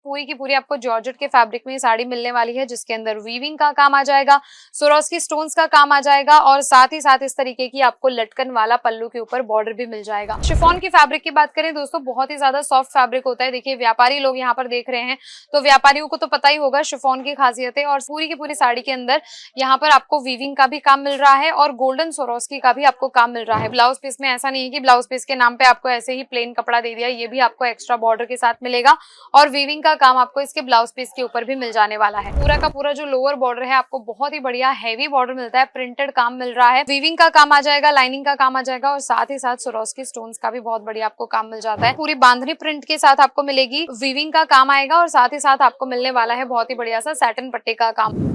पूरी की पूरी आपको जॉर्जेट के फैब्रिक में साड़ी मिलने वाली है, जिसके अंदर वीविंग का काम आ जाएगा, स्वरोस्की स्टोन्स का काम आ जाएगा और साथ ही साथ इस तरीके की आपको लटकन वाला पल्लू के ऊपर बॉर्डर भी मिल जाएगा। शिफॉन की फैब्रिक की बात करें दोस्तों, बहुत ही ज्यादा सॉफ्ट फैब्रिक होता है। देखिए व्यापारी लोग यहाँ पर देख रहे हैं तो व्यापारियों को तो पता ही होगा शिफॉन की खासियतें। और पूरी की पूरी साड़ी के अंदर यहाँ पर आपको वीविंग का भी काम मिल रहा है और गोल्डन स्वरोस्की का भी आपको काम मिल रहा है। ब्लाउज पीस में ऐसा नहीं है कि ब्लाउज पीस के नाम पे आपको ऐसे ही प्लेन कपड़ा दे दिया, ये भी आपको एक्स्ट्रा बॉर्डर के साथ मिलेगा और वीविंग का काम आपको इसके ब्लाउज पीस के ऊपर भी मिल जाने वाला है। पूरा का पूरा जो लोअर बॉर्डर है आपको बहुत ही बढ़िया हैवी बॉर्डर मिलता है, प्रिंटेड काम मिल रहा है, वीविंग का काम आ जाएगा, लाइनिंग का काम आ जाएगा और साथ ही साथ स्वरोस्की स्टोन्स का भी बहुत बढ़िया आपको काम मिल जाता है। पूरी बांधनी प्रिंट के साथ आपको मिलेगी, वीविंग का काम आएगा और साथ ही साथ आपको मिलने वाला है बहुत ही बढ़िया सा सैटिन पट्टी का काम।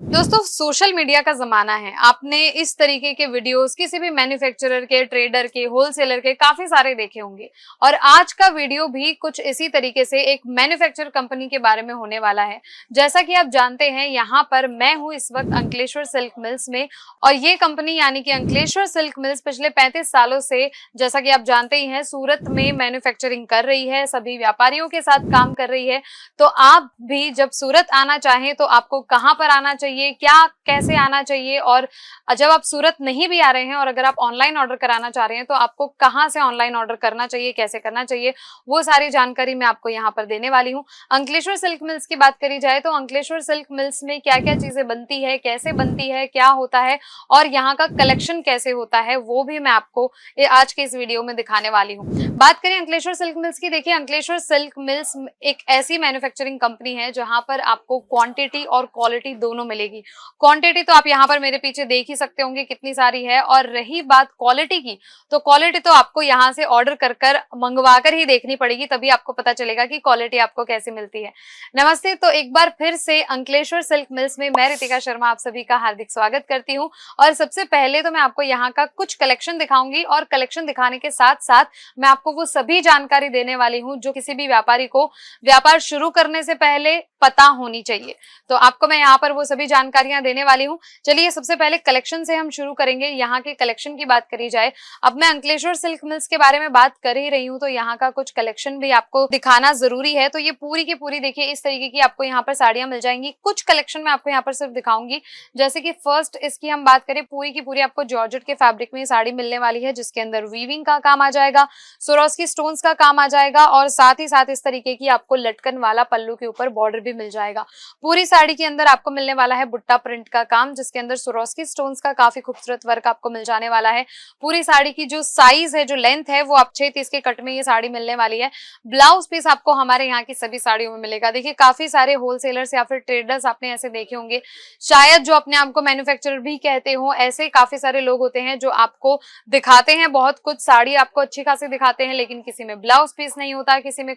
दोस्तों सोशल मीडिया का जमाना है, आपने इस तरीके के वीडियोस किसी भी मैन्युफैक्चरर के, ट्रेडर के, होलसेलर के काफी सारे देखे होंगे और आज का वीडियो भी कुछ इसी तरीके से एक मैन्युफैक्चर कंपनी के बारे में होने वाला है। जैसा कि आप जानते हैं यहाँ पर मैं हूँ इस वक्त अंकलेश्वर सिल्क मिल्स में और ये कंपनी यानी कि अंकलेश्वर सिल्क मिल्स पिछले 35 सालों से, जैसा कि आप जानते ही हैं, सूरत में मैन्युफैक्चरिंग कर रही है, सभी व्यापारियों के साथ काम कर रही है। तो आप भी जब सूरत आना चाहें तो आपको कहाँ पर आना चाहिए, क्या कैसे आना चाहिए, और जब आप सूरत नहीं भी आ रहे हैं और अगर आप ऑनलाइन ऑर्डर कराना चाह रहे हैं तो आपको कहां से ऑनलाइन ऑर्डर करना चाहिए, कैसे करना चाहिए, वो सारी जानकारी मैं आपको यहां पर देने वाली हूं। अंकलेश्वर सिल्क मिल्स की बात करी जाए तो अंकलेश्वर सिल्क मिल्स में क्या क्या चीजें बनती है, कैसे बनती है, क्या होता है और यहाँ का कलेक्शन कैसे होता है, वो भी मैं आपको आज के इस वीडियो में दिखाने वाली हूँ। बात करें अंकलेश्वर सिल्क मिल्स की, देखिए अंकलेश्वर सिल्क मिल्स एक ऐसी मैन्युफैक्चरिंग कंपनी है जहां पर आपको क्वांटिटी और क्वालिटी दोनों मिलेगी। क्वांटिटी तो आप यहाँ पर मेरे पीछे देख ही सकते होंगे कितनी सारी है, और रही बात क्वालिटी की तो क्वालिटी तो आपको यहाँ से ऑर्डर कर मंगवा कर ही देखनी पड़ेगी, तभी आपको पता चलेगा कि क्वालिटी आपको कैसी मिलती है। नमस्ते, तो एक बार फिर से अंकलेश्वर सिल्क मिल्स में मैं रितिका शर्मा आप सभी का हार्दिक स्वागत करती हूँ। और सबसे पहले तो मैं आपको यहाँ का कुछ कलेक्शन दिखाऊंगी और कलेक्शन दिखाने के साथ साथ मैं आपको वो सभी जानकारी देने वाली हूँ जो किसी भी व्यापारी को व्यापार शुरू करने से पहले पता होनी चाहिए। तो आपको मैं यहाँ पर वो सभी जानकारियां देने वाली हूँ। चलिए सबसे पहले कलेक्शन से हम शुरू करेंगे। यहाँ के कलेक्शन की बात करी जाए, अब मैं अंकलेश्वर सिल्क मिल्स के बारे में बात कर ही रही हूँ तो यहाँ का कुछ कलेक्शन भी आपको दिखाना जरूरी है। तो ये पूरी की पूरी देखिए इस तरीके की आपको यहाँ पर साड़ियां मिल जाएंगी। कुछ कलेक्शन मैं आपको यहाँ पर सिर्फ दिखाऊंगी, जैसे कि फर्स्ट इसकी हम बात करें, पूरी की पूरी आपको जॉर्जेट के फैब्रिक में साड़ी मिलने वाली है, जिसके अंदर वीविंग का काम आ जाएगा, स्वरोस्की स्टोन्स का काम आ जाएगा और साथ ही साथ इस तरीके की आपको लटकन वाला पल्लू के ऊपर बॉर्डर भी मिल जाएगा। पूरी साड़ी के अंदर आपको मिलने वाला है बुट्टा प्रिंट का काम, जिसके अंदर स्वरोस्की स्टोन्स का काफी खूबसूरत वर्क आपको मिल जाने वाला है। पूरी साड़ी की जो साइज है, जो लेंथ है, वो आप 6 के कट में ये साड़ी मिलने वाली है। ब्लाउज पीस आपको हमारे यहाँ की सभी साड़ियों में मिलेगा। देखिए काफी सारे होलसेलर्स या फिर ट्रेडर्स आपने ऐसे देखे होंगे, शायद जो अपने आप को मैन्युफैक्चरर भी कहते हो, ऐसे काफी सारे लोग होते हैं जो आपको दिखाते हैं बहुत कुछ, साड़ी आपको अच्छी खासी दिखाते हैं, लेकिन किसी में ब्लाउज पीस नहीं होता, किसी में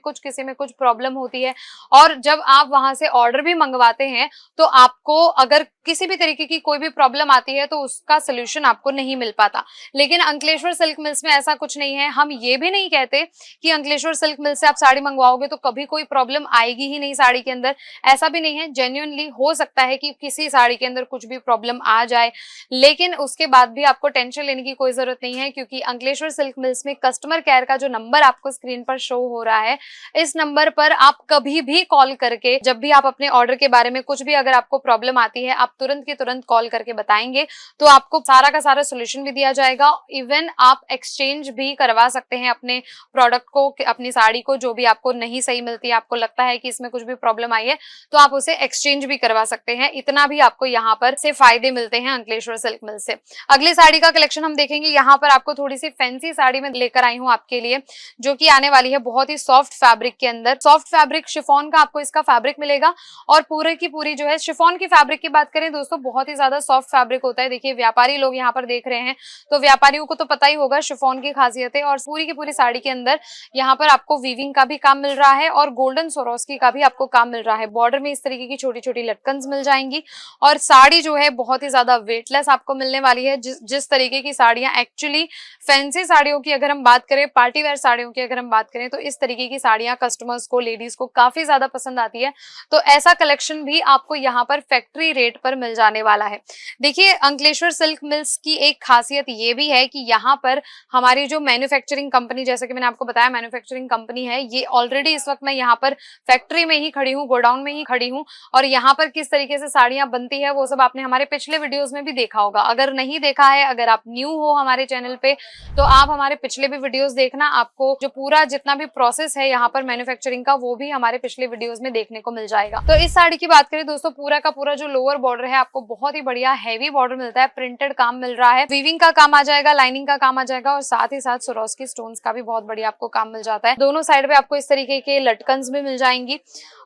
कुछ प्रॉब्लम होती है। और जब आप वहां से ऑर्डर भी मंगवाते हैं तो आपको अगर किसी भी तरीके की कोई भी प्रॉब्लम आती है तो उसका सोल्यूशन आपको नहीं मिल पाता। लेकिन अंकलेश्वर सिल्क मिल्स में ऐसा कुछ नहीं है। हम ये भी नहीं कहते कि अंकलेश्वर सिल्क मिल्स से आप साड़ी मंगवाओगे तो कभी कोई प्रॉब्लम आएगी ही नहीं साड़ी के अंदर, ऐसा भी नहीं है। जेन्युइनली हो सकता है कि किसी साड़ी के अंदर कुछ भी प्रॉब्लम आ जाए, लेकिन उसके बाद भी आपको टेंशन लेने की कोई जरूरत नहीं है, क्योंकि अंकलेश्वर सिल्क मिल्स में कस्टमर केयर का जो नंबर आपको स्क्रीन पर शो हो रहा है, इस नंबर पर आप कभी भी कॉल करके, जब भी आप अपने ऑर्डर के बारे में कुछ भी अगर आपको प्रॉब्लम आती है, आप तुरंत की तुरंत कॉल करके बताएंगे तो आपको सारा का सारा सोल्यूशन भी दिया जाएगा। इवन आप एक्सचेंज भी करवा सकते हैं अपने प्रोडक्ट को, अपनी साड़ी को, जो भी आपको नहीं सही मिलती है, आपको लगता है कि इसमें कुछ भी प्रॉब्लम आई है तो आप उसे एक्सचेंज भी करवा सकते हैं। इतना भी आपको यहाँ पर से फायदे मिलते हैं अंकलेश्वर सिल्क मिल से। अगली साड़ी का कलेक्शन हम देखेंगे। यहाँ पर आपको थोड़ी सी फैंसी साड़ी में लेकर आई हूँ आपके लिए, जो कि आने वाली है बहुत ही सॉफ्ट फैब्रिक के अंदर। सॉफ्ट फैब्रिक शिफॉन का आपको इसका फैब्रिक मिलेगा और पूरे की पूरी जो है, शिफॉन की फैब्रिक की बात करें दोस्तों, बहुत ही ज्यादा सॉफ्ट फैब्रिक होता है। देखिए व्यापारी लोग यहाँ पर देख रहे हैं तो व्यापारियों को तो पता ही होगा शिफॉन की खासियतें। और पूरी की पूरी साड़ी के अंदर यहाँ पर आपको वीविंग का भी काम मिल रहा है और गोल्डन स्वरोस्की का भी आपको काम मिल रहा है। बॉर्डर में इस तरीके की छोटी छोटी लटकन्स मिल जाएंगी और साड़ी जो है बहुत ही ज्यादा वेटलेस आपको मिलने वाली है। जिस तरीके की साड़ियां एक्चुअली फैंसी साड़ियों की अगर हम बात करें, पार्टी वेयर साड़ियों की अगर हम बात करें, तो इस तरीके की साड़ियां कस्टमर्स को, लेडीज को काफी ज्यादा पसंद आती है। तो ऐसा कलेक्शन भी आपको यहाँ पर फैक्ट्री फैक्ट्री रेट पर मिल जाने वाला है। देखिए, अंकलेश्वर सिल्क मिल्स की एक खासियत ये भी है कि यहाँ पर हमारी जो मैन्युफैक्चरिंग कंपनी, जैसे कि मैंने आपको बताया मैन्युफैक्चरिंग कंपनी है, ये ऑलरेडी इस वक्त मैं यहाँ पर फैक्ट्री में ही खड़ी हूँ, गोडाउन में ही खड़ी हूँ, और यहाँ पर किस तरीके से साड़ियाँ बनती है वो सब आपने हमारे पिछले वीडियोस में भी देखा होगा। अगर नहीं देखा है, अगर आप न्यू हो हमारे चैनल पे, तो आप हमारे पिछले भी वीडियोस देखना, आपको जो पूरा जितना भी प्रोसेस है यहाँ पर मैन्युफैक्चरिंग का वो भी हमारे पिछले वीडियोस में देखने को मिल जाएगा। तो इस साड़ी की बात करें दोस्तों, पूरा का पूरा जो लोअर बॉर्डर है आपको बहुत ही बढ़िया हैवी बॉर्डर मिलता है, प्रिंटेड काम मिल रहा है, वीविंग का काम आ जाएगा, लाइनिंग का काम आ जाएगा, और साथ ही साथ स्वरोस्की स्टोन्स का भी बहुत बढ़िया आपको काम मिल जाता है। दोनों साइड पे आपको इस तरीके के लटकन्स भी मिल जाएंगी,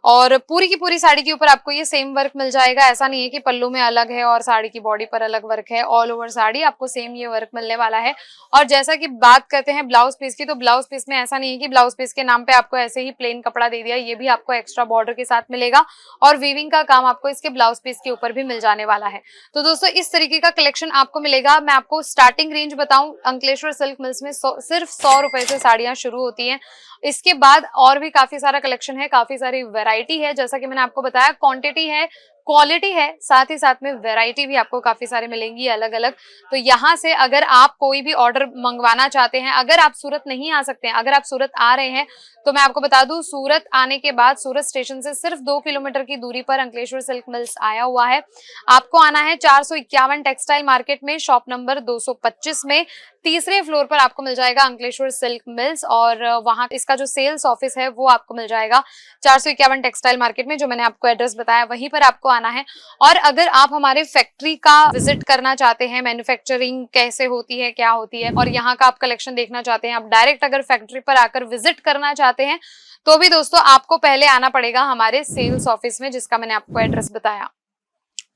और पूरी की पूरी साड़ी के ऊपर आपको ये सेम वर्क मिल जाएगा। ऐसा नहीं है कि पल्लू में अलग है और साड़ी की बॉडी पर अलग वर्क है, ऑल ओवर साड़ी आपको सेम ये वर्क मिलने वाला है। और जैसा कि बात करते हैं ब्लाउज पीस की, तो ब्लाउज पीस में ऐसा नहीं है कि ब्लाउज पीस के नाम पे आपको ऐसे ही प्लेन कपड़ा दे दिया, ये भी आपको एक्स्ट्रा बॉर्डर के साथ मिलेगा, और वीविंग का काम आपको इसके ब्लाउज पीस के ऊपर भी मिल जाने वाला है। तो दोस्तों, इस तरीके का कलेक्शन आपको मिलेगा। मैं आपको स्टार्टिंग रेंज बताऊं, अंकलेश्वर सिल्क मिल्स में सिर्फ 100 रुपए से साड़ियां शुरू होती हैं। इसके बाद और भी काफी सारा कलेक्शन है, काफी सारी वैरायटी है, जैसा कि मैंने आपको बताया, क्वांटिटी है, क्वालिटी है, साथ ही साथ में वैरायटी भी आपको काफी सारी मिलेंगी अलग अलग। तो यहाँ से अगर आप कोई भी ऑर्डर मंगवाना चाहते हैं, अगर आप सूरत नहीं आ सकते हैं, अगर आप सूरत आ रहे हैं, तो मैं आपको बता दूं, सूरत आने के बाद सूरत स्टेशन से सिर्फ 2 किलोमीटर की दूरी पर अंकलेश्वर सिल्क मिल्स आया हुआ है। आपको आना है 451 टेक्सटाइल मार्केट में, शॉप नंबर 225 में, तीसरे फ्लोर पर आपको मिल जाएगा अंकलेश्वर सिल्क मिल्स, और वहां इसका जो सेल्स ऑफिस है वो आपको मिल जाएगा 451 टेक्सटाइल मार्केट में, जो मैंने आपको एड्रेस बताया वहीं पर आपको आना है। और अगर आप हमारे फैक्ट्री का विजिट करना चाहते हैं, मैन्युफैक्चरिंग कैसे होती है, क्या होती है, और यहाँ का आप कलेक्शन देखना चाहते हैं, आप डायरेक्ट अगर फैक्ट्री पर आकर विजिट करना चाहते हैं, तो भी दोस्तों आपको पहले आना पड़ेगा हमारे सेल्स ऑफिस में, जिसका मैंने आपको एड्रेस बताया।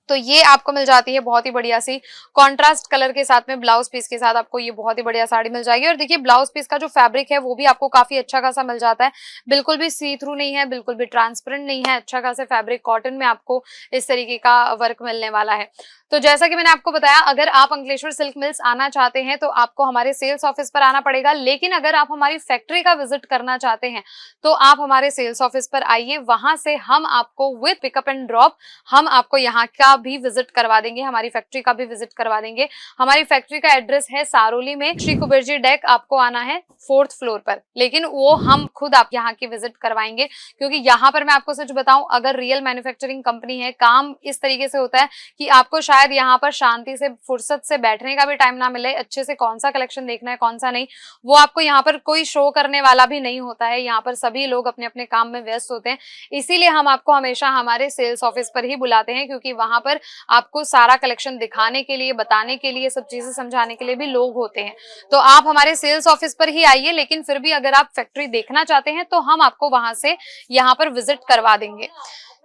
तो ये आपको मिल जाती है बहुत ही बढ़िया सी कॉन्ट्रास्ट कलर के साथ में, ब्लाउज पीस के साथ आपको ये बहुत ही बढ़िया साड़ी मिल जाएगी। और देखिए, ब्लाउज पीस का जो फैब्रिक है वो भी आपको काफी अच्छा खासा मिल जाता है, बिल्कुल भी सी थ्रू नहीं है, बिल्कुल भी ट्रांसपेरेंट नहीं है, अच्छा खासा फैब्रिक, कॉटन में आपको इस तरीके का वर्क मिलने वाला है। तो जैसा कि मैंने आपको बताया, अगर आप अंकलेश्वर सिल्क मिल्स आना चाहते हैं तो आपको हमारे सेल्स ऑफिस पर आना पड़ेगा, लेकिन अगर आप हमारी फैक्ट्री का विजिट करना चाहते हैं तो आप हमारे सेल्स ऑफिस पर आइए, वहां से हम आपको विद पिकअप एंड ड्रॉप हम आपको यहाँ का भी विजिट करवा देंगे, हमारी फैक्ट्री का भी विजिट करवा देंगे। हमारी फैक्ट्री का एड्रेस है सारोली में, श्री कुबेर जी डेक, आपको आना है 4th फ्लोर पर, लेकिन वो हम खुद आप यहाँ की विजिट करवाएंगे, क्योंकि यहाँ पर मैं आपको सच बताऊं, अगर रियल मैन्युफैक्चरिंग कंपनी है, काम इस तरीके से होता है कि आपको शायद यहाँ पर शांति से, फुर्सत से बैठने का भी टाइम ना मिले, अच्छे से कौन सा कलेक्शन देखना है कौन सा नहीं, वो आपको यहाँ पर कोई शो करने वाला भी नहीं होता है। यहाँ पर सभी लोग अपने अपने काम में व्यस्त होते हैं, इसीलिए हम आपको हमेशा हमारे सेल्स ऑफिस पर ही बुलाते हैं, क्योंकि वहां पर आपको सारा कलेक्शन दिखाने के लिए, बताने के लिए, सब चीजें समझाने के लिए भी लोग होते हैं। तो आप हमारे सेल्स ऑफिस पर ही आइए, लेकिन फिर भी अगर आप फैक्ट्री देखना चाहते हैं तो हम आपको वहां से यहाँ पर विजिट करवा देंगे।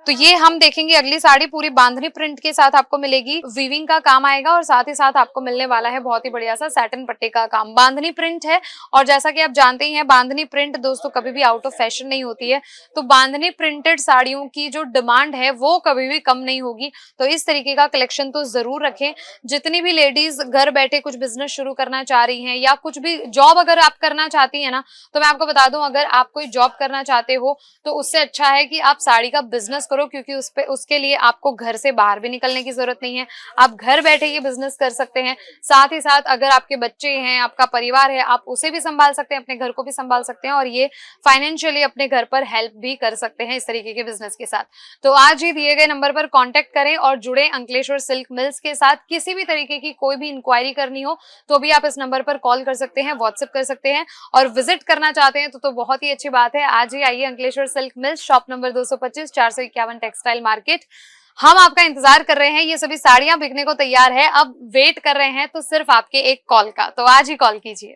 तो ये हम देखेंगे अगली साड़ी, पूरी बांधनी प्रिंट के साथ आपको मिलेगी, वीविंग का काम आएगा, और साथ ही साथ आपको मिलने वाला है बहुत ही बढ़िया सा सैटिन पट्टी का काम। बांधनी प्रिंट है, और जैसा कि आप जानते ही हैं, बांधनी प्रिंट दोस्तों कभी भी आउट ऑफ फैशन नहीं होती है। तो बांधनी प्रिंटेड साड़ियों की जो डिमांड है वो कभी भी कम नहीं होगी। तो इस तरीके का कलेक्शन तो जरूर रखें। जितनी भी लेडीज घर बैठे कुछ बिजनेस शुरू करना चाह रही हैं, या कुछ भी जॉब अगर आप करना चाहती है ना, तो मैं आपको बता दूं, अगर आप कोई जॉब करना चाहते हो तो उससे अच्छा है कि आप साड़ी का बिजनेस करो, क्योंकि उसके लिए आपको घर से बाहर भी निकलने की जरूरत नहीं है, आप घर बैठे ये बिजनेस कर सकते हैं। साथ ही साथ अगर आपके बच्चे हैं, आपका परिवार है, आप उसे भी संभाल सकते हैं, अपने घर को भी संभाल सकते हैं, और ये फाइनेंशियली अपने घर पर हेल्प भी कर सकते हैं इस तरीके के बिजनेस के साथ। तो आज ही दिए गए नंबर पर कॉन्टेक्ट करें और जुड़े अंकलेश्वर सिल्क मिल्स के साथ। किसी भी तरीके की कोई भी इंक्वायरी करनी हो तो भी आप इस नंबर पर कॉल कर सकते हैं, व्हाट्सएप कर सकते हैं, और विजिट करना चाहते हैं तो बहुत ही अच्छी बात है। आज ही आइए Ankleshwar silk mills, shop number 225, 451 textile market. हम आपका इंतजार कर रहे हैं, ये सभी साड़ियां बिकने को तैयार है, अब वेट कर रहे हैं तो सिर्फ आपके एक कॉल का। तो आज ही कॉल कीजिए।